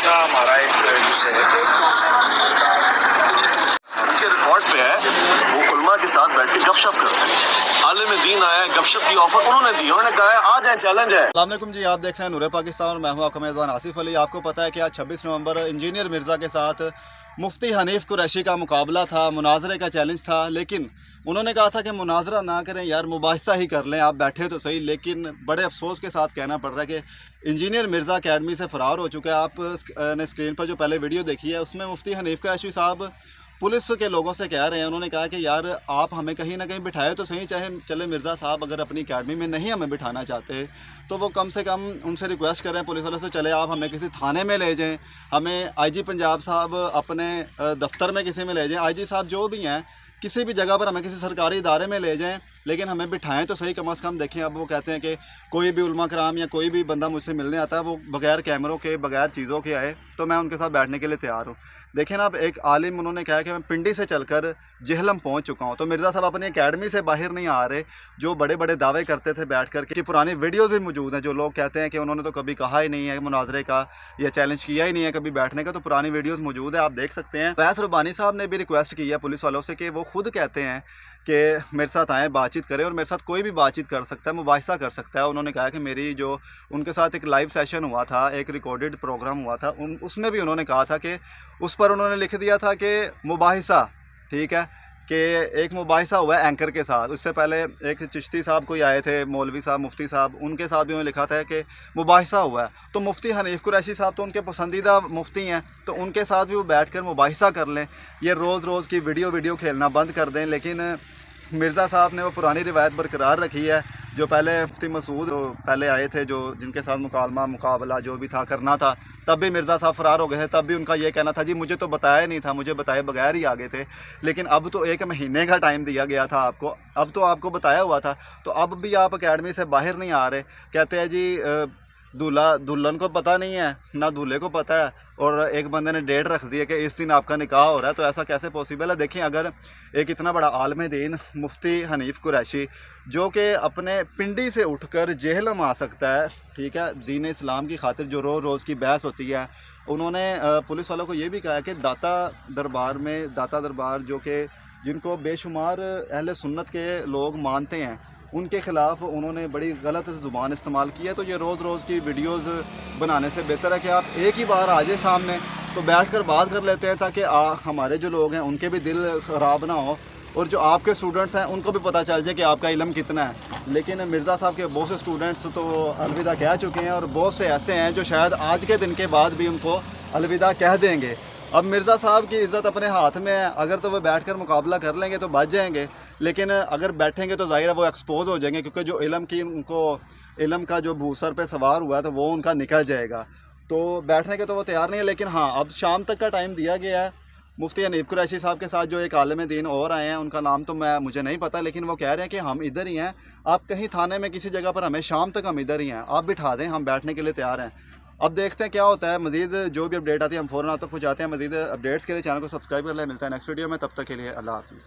का हमारा एक विषय है उनके रिकॉर्ड पे है वो उलमा के साथ बैठ के गपशप करते हैं। आलिम दीन आया है, गपशप की ऑफर उन्होंने दी, उन्होंने कहा है आ जाए, चैलेंज है। अस्सलाम वालेकुम जी, आप देख रहे हैं नूरे पाकिस्तान और मैं हूं आपका मेज़बान आसिफ अली। आपको पता है कि आज 26 नवंबर इंजीनियर मिर्ज़ा के साथ मुफ्ती हनीफ कुरैशी का मुकाबला था, मुनाजरे का चैलेंज था। लेकिन उन्होंने कहा था कि मुनाजरा ना करें यार, मुबाहिसा ही कर लें, आप बैठे तो सही। लेकिन बड़े अफसोस के साथ कहना पड़ रहा है कि इंजीनियर मिर्ज़ा अकेडमी से फ़रार हो चुका है। आप ने स्क्रीन पर जो पहले वीडियो देखी है उसमें मुफ्ती हनीफ कुरैशी साहब पुलिस के लोगों से कह रहे हैं, उन्होंने कहा कि यार आप हमें कहीं ना कहीं बिठाए तो सही, चाहे चले मिर्ज़ा साहब अगर अपनी अकेडमी में नहीं हमें बिठाना चाहते तो वो कम से कम उनसे रिक्वेस्ट करें पुलिस वालों से, चले आप हमें किसी थाने में ले जाएं, हमें आईजी पंजाब साहब अपने दफ्तर में किसी में ले जाएं, आईजी साहब जो भी हैं किसी भी जगह पर हमें किसी सरकारी इदारे में ले जाएं, लेकिन हमें बिठाएं तो सही कम से कम। देखें अब वो कहते हैं कि कोई भी उलमा कराम या कोई भी बंदा मुझसे मिलने आता है वो बगैर कैमरों के बगैर चीज़ों के आए तो मैं उनके साथ बैठने के लिए तैयार हूँ। देखें ना, अब एक आलिम उन्होंने कहा कि मैं पिंडी से चलकर जेहलम पहुंच चुका हूं, तो मिर्ज़ा साहब अपनी एकेडमी से बाहर नहीं आ रहे। जो बड़े बड़े दावे करते थे बैठ कर कि पुरानी वीडियोस भी मौजूद हैं, जो लोग कहते हैं कि उन्होंने तो कभी कहा ही नहीं है मुनाजरे का या चैलेंज किया ही नहीं है कभी बैठने का, तो पुरानी वीडियोस मौजूद है, आप देख सकते हैं। फैज़ रब्बानी साहब ने भी रिक्वेस्ट की है पुलिस वालों से कि वो खुद कहते हैं कि मेरे साथ आएँ, बातचीत करें, और मेरे साथ कोई भी बातचीत कर सकता है, मुबाहिसा कर सकता है। उन्होंने कहा कि मेरी जो उनके साथ एक लाइव सेशन हुआ था, एक रिकॉर्डेड प्रोग्राम हुआ था, उसमें भी उन्होंने कहा था कि उस पर उन्होंने लिख दिया था कि मुबाहिसा, ठीक है, कि एक मुबाहिसा हुआ है एंकर के साथ। उससे पहले एक चिश्ती साहब कोई आए थे, मौलवी साहब, मुफ्ती साहब, उनके साथ भी उन्होंने लिखा था कि मुबाहिसा हुआ है। तो मुफ्ती हनीफ कुरैशी साहब तो उनके पसंदीदा मुफ्ती हैं, तो उनके साथ भी वो बैठकर मुबाहिसा कर लें, ये रोज़ की वीडियो खेलना बंद कर दें। लेकिन मिर्ज़ा साहब ने वो पुरानी रिवायत बरकरार रखी है, जो पहले मुफ्ती मसूद पहले आए थे, जो जिनके साथ मुकाबला जो भी था करना था, तब भी मिर्ज़ा साहब फ़रार हो गए थे। तब भी उनका ये कहना था जी मुझे तो बताया नहीं था, मुझे बताए बगैर ही आ गए थे। लेकिन अब तो 1 महीने का टाइम दिया गया था आपको, अब तो आपको बताया हुआ था, तो अब भी आप अकेडमी से बाहर नहीं आ रहे। कहते हैं जी दूल्हा दुल्हन को पता नहीं है ना दूल्हे को पता है, और एक बंदे ने डेट रख दी है कि इस दिन आपका निकाह हो रहा है, तो ऐसा कैसे पॉसिबल है। देखिए, अगर एक इतना बड़ा आलिम दीन मुफ्ती हनीफ कुरैशी जो कि अपने पिंडी से उठकर जेहलम आ सकता है, ठीक है, दीन इस्लाम की खातिर जो रोज़ की बहस होती है, उन्होंने पुलिस वालों को ये भी कहा है कि दाता दरबार जो कि जिनको बेशुमार अहले सुन्नत के लोग मानते हैं, उनके ख़िलाफ़ उन्होंने बड़ी गलत ज़ुबान इस्तेमाल की है। तो ये रोज़ की वीडियोज़ बनाने से बेहतर है कि आप एक ही बार आ जाए सामने, तो बैठ कर बात कर लेते हैं, ताकि हमारे जो लोग हैं उनके भी दिल ख़राब ना हो, और जो आपके स्टूडेंट्स हैं उनको भी पता चल जाए कि आपका इल्म कितना है। लेकिन मिर्ज़ा साहब के बहुत से स्टूडेंट्स तो अलविदा कह चुके हैं, और बहुत से ऐसे हैं जो शायद आज के दिन के बाद भी उनको अलविदा कह देंगे। अब मिर्ज़ा साहब की इज़्ज़त अपने हाथ में है, अगर तो वो बैठकर मुकाबला कर लेंगे तो बच जाएंगे, लेकिन अगर बैठेंगे तो ज़ाहिर है वो एक्सपोज हो जाएंगे, क्योंकि जो इल्म का जो भूसर पे सवार हुआ है तो वो उनका निकल जाएगा। तो बैठने के तो वो तैयार नहीं है। लेकिन हाँ, अब शाम तक का टाइम दिया गया है। मुफ्ती हनीफ कुरैशी साहब के साथ जो एक आलिम दीन और आए हैं, उनका नाम तो मुझे नहीं पता, लेकिन वो कह रहे हैं कि हम इधर ही हैं, आप कहीं थाने में किसी जगह पर हमें शाम तक हम इधर ही हैं, आप बिठा दें, हम बैठने के लिए तैयार हैं। अब देखते हैं क्या होता है। मज़ीद जो भी अपडेट आती है हम फ़ौरन आप तक पहुँचाते हैं। मज़ीद अपडेट्स के लिए चैनल को सब्सक्राइब कर लें। मिलता है नेक्स्ट वीडियो में, तब तक के लिए अल्लाह हाफ़िज़।